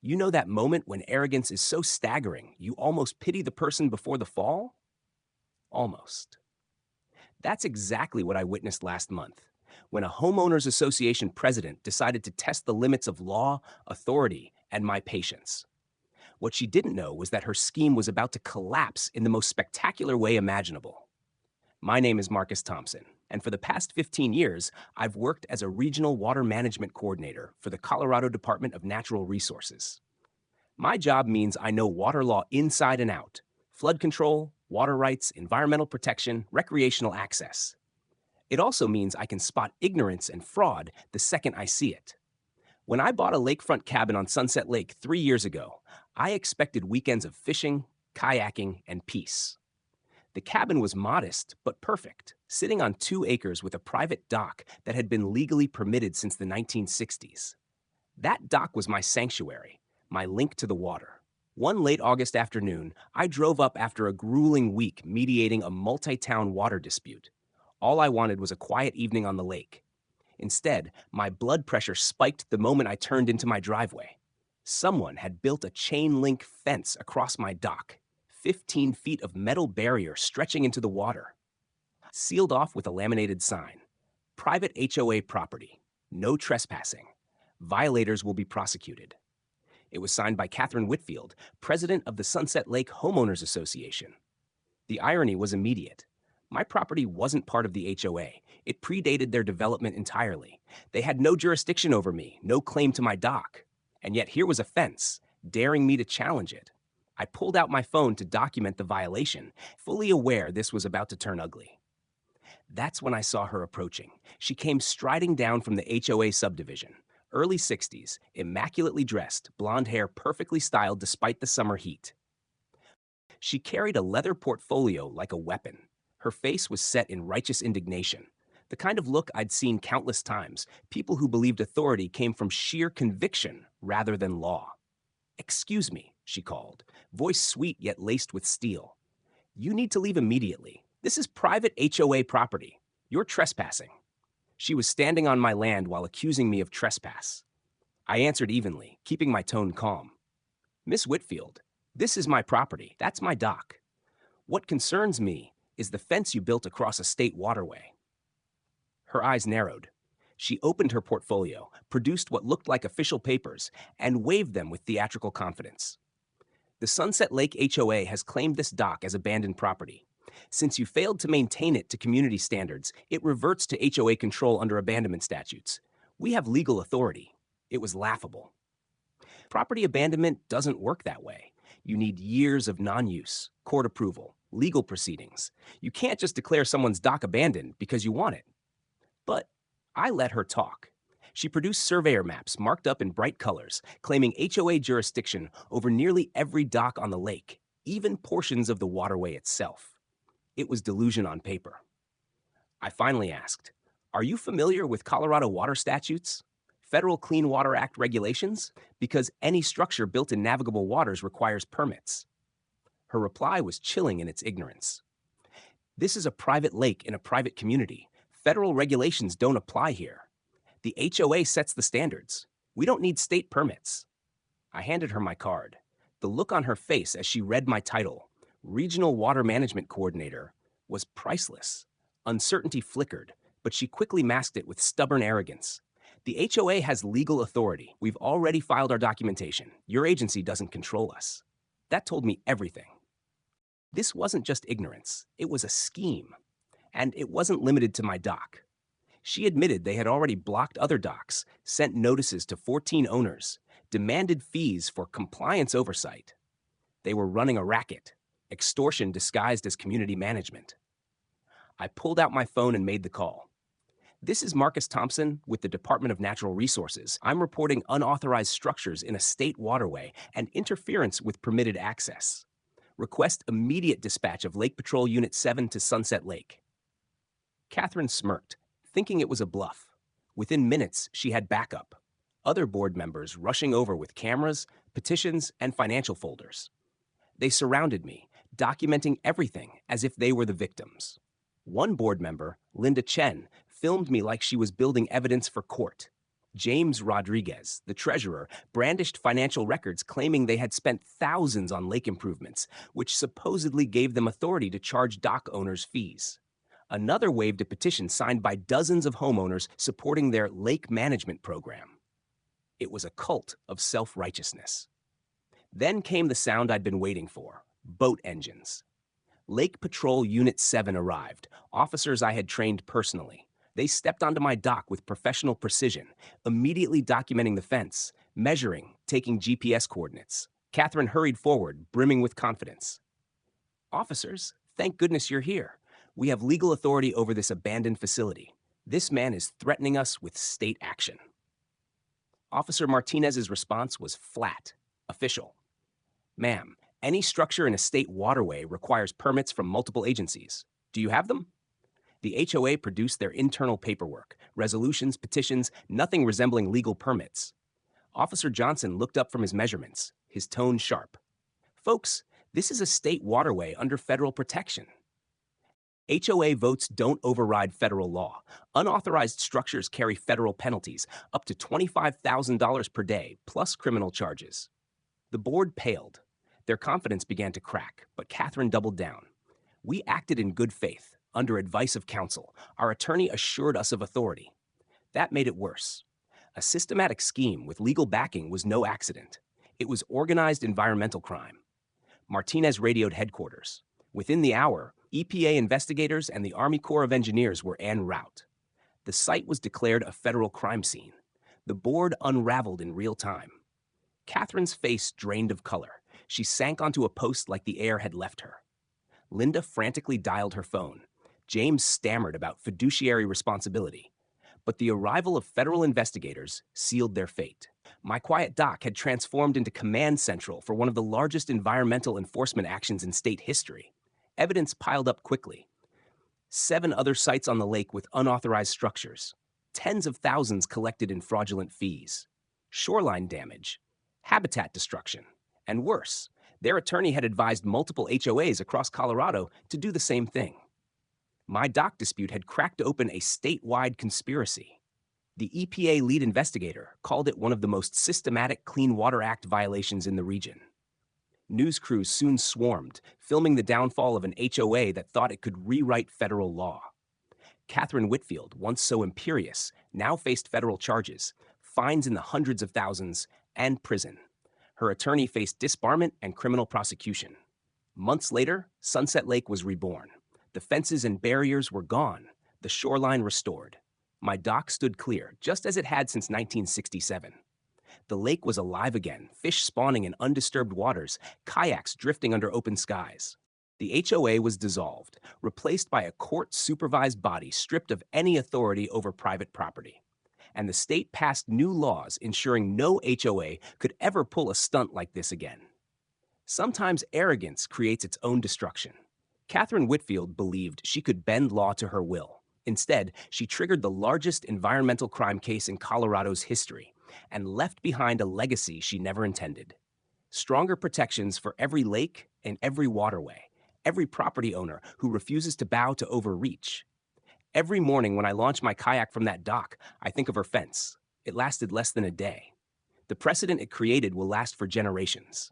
You know that moment when arrogance is so staggering, you almost pity the person before the fall? Almost. That's exactly what I witnessed last month, when a homeowners association president decided to test the limits of law, authority, and my patience. What she didn't know was that her scheme was about to collapse in the most spectacular way imaginable. My name is Marcus Thompson, and for the past 15 years, I've worked as a regional water management coordinator for the Colorado Department of Natural Resources. My job means I know water law inside and out: flood control, water rights, environmental protection, recreational access. It also means I can spot ignorance and fraud the second I see it. When I bought a lakefront cabin on Sunset Lake 3 years ago, I expected weekends of fishing, kayaking, and peace. The cabin was modest but perfect, sitting on 2 acres with a private dock that had been legally permitted since the 1960s. That dock was my sanctuary, my link to the water. One late August afternoon, I drove up after a grueling week mediating a multi-town water dispute. All I wanted was a quiet evening on the lake. Instead, my blood pressure spiked the moment I turned into my driveway. Someone had built a chain-link fence across my dock, 15 feet of metal barrier stretching into the water, sealed off with a laminated sign: private HOA property, no trespassing. Violators will be prosecuted. It was signed by Catherine Whitfield, president of the Sunset Lake Homeowners Association. The irony was immediate. My property wasn't part of the HOA. It predated their development entirely. They had no jurisdiction over me, no claim to my dock. And yet here was a fence, daring me to challenge it. I pulled out my phone to document the violation, fully aware this was about to turn ugly. That's when I saw her approaching. She came striding down from the HOA subdivision. Early 60s, immaculately dressed, blonde hair perfectly styled despite the summer heat. She carried a leather portfolio like a weapon. Her face was set in righteous indignation, the kind of look I'd seen countless times, people who believed authority came from sheer conviction rather than law. "Excuse me," she called, voice sweet yet laced with steel. "You need to leave immediately. This is private HOA property. You're trespassing." She was standing on my land while accusing me of trespass. I answered evenly, keeping my tone calm. "Miss Whitfield, this is my property. That's my dock. What concerns me is the fence you built across a state waterway." Her eyes narrowed. She opened her portfolio, produced what looked like official papers, and waved them with theatrical confidence. "The Sunset Lake HOA has claimed this dock as abandoned property. Since you failed to maintain it to community standards, it reverts to HOA control under abandonment statutes. We have legal authority." It was laughable. Property abandonment doesn't work that way. You need years of non-use, court approval, legal proceedings. You can't just declare someone's dock abandoned because you want it. But I let her talk. She produced surveyor maps marked up in bright colors, claiming HOA jurisdiction over nearly every dock on the lake, even portions of the waterway itself. It was delusion on paper. I finally asked, "Are you familiar with Colorado water statutes? Federal Clean Water Act regulations? Because any structure built in navigable waters requires permits." Her reply was chilling in its ignorance. "This is a private lake in a private community. Federal regulations don't apply here. The HOA sets the standards. We don't need state permits." I handed her my card. The look on her face as she read my title, Regional Water Management Coordinator, was priceless. Uncertainty flickered, but she quickly masked it with stubborn arrogance. "The HOA has legal authority. We've already filed our documentation. Your agency doesn't control us." That told me everything. This wasn't just ignorance. It was a scheme. And it wasn't limited to my dock. She admitted they had already blocked other docks, sent notices to 14 owners, demanded fees for compliance oversight. They were running a racket, extortion disguised as community management. I pulled out my phone and made the call. "This is Marcus Thompson with the Department of Natural Resources. I'm reporting unauthorized structures in a state waterway and interference with permitted access. Request immediate dispatch of Lake Patrol Unit 7 to Sunset Lake." Catherine smirked, thinking it was a bluff. Within minutes, she had backup. Other board members rushing over with cameras, petitions, and financial folders. They surrounded me, documenting everything as if they were the victims. One board member, Linda Chen, filmed me like she was building evidence for court. James Rodriguez, the treasurer, brandished financial records claiming they had spent thousands on lake improvements, which supposedly gave them authority to charge dock owners fees. Another waved a petition signed by dozens of homeowners supporting their lake management program. It was a cult of self-righteousness. Then came the sound I'd been waiting for: boat engines. Lake Patrol Unit 7 arrived, officers I had trained personally. They stepped onto my dock with professional precision, immediately documenting the fence, measuring, taking GPS coordinates. Catherine hurried forward, brimming with confidence. "Officers, thank goodness you're here. We have legal authority over this abandoned facility. This man is threatening us with state action." Officer Martinez's response was flat, official. "Ma'am, any structure in a state waterway requires permits from multiple agencies. Do you have them?" The HOA produced their internal paperwork, resolutions, petitions, nothing resembling legal permits. Officer Johnson looked up from his measurements, his tone sharp. "Folks, this is a state waterway under federal protection. HOA votes don't override federal law. Unauthorized structures carry federal penalties, up to $25,000 per day, plus criminal charges." The board paled. Their confidence began to crack, but Catherine doubled down. "We acted in good faith, under advice of counsel. Our attorney assured us of authority." That made it worse. A systematic scheme with legal backing was no accident. It was organized environmental crime. Martinez radioed headquarters. Within the hour, EPA investigators and the Army Corps of Engineers were en route. The site was declared a federal crime scene. The board unraveled in real time. Catherine's face drained of color. She sank onto a post like the air had left her. Linda frantically dialed her phone. James stammered about fiduciary responsibility. But the arrival of federal investigators sealed their fate. My quiet dock had transformed into command central for one of the largest environmental enforcement actions in state history. Evidence piled up quickly. 7 other sites on the lake with unauthorized structures. Tens of thousands collected in fraudulent fees. Shoreline damage. Habitat destruction. And worse, their attorney had advised multiple HOAs across Colorado to do the same thing. My dock dispute had cracked open a statewide conspiracy. The EPA lead investigator called it one of the most systematic Clean Water Act violations in the region. News crews soon swarmed, filming the downfall of an HOA that thought it could rewrite federal law. Catherine Whitfield, once so imperious, now faced federal charges, fines in the hundreds of thousands, and prison. Her attorney faced disbarment and criminal prosecution. Months later, Sunset Lake was reborn. The fences and barriers were gone, the shoreline restored. My dock stood clear, just as it had since 1967. The lake was alive again, fish spawning in undisturbed waters, kayaks drifting under open skies. The HOA was dissolved, replaced by a court-supervised body stripped of any authority over private property. And the state passed new laws ensuring no HOA could ever pull a stunt like this again. Sometimes arrogance creates its own destruction. Catherine Whitfield believed she could bend law to her will. Instead, she triggered the largest environmental crime case in Colorado's history and left behind a legacy she never intended. Stronger protections for every lake and every waterway, every property owner who refuses to bow to overreach. Every morning when I launch my kayak from that dock, I think of her fence. It lasted less than a day. The precedent it created will last for generations.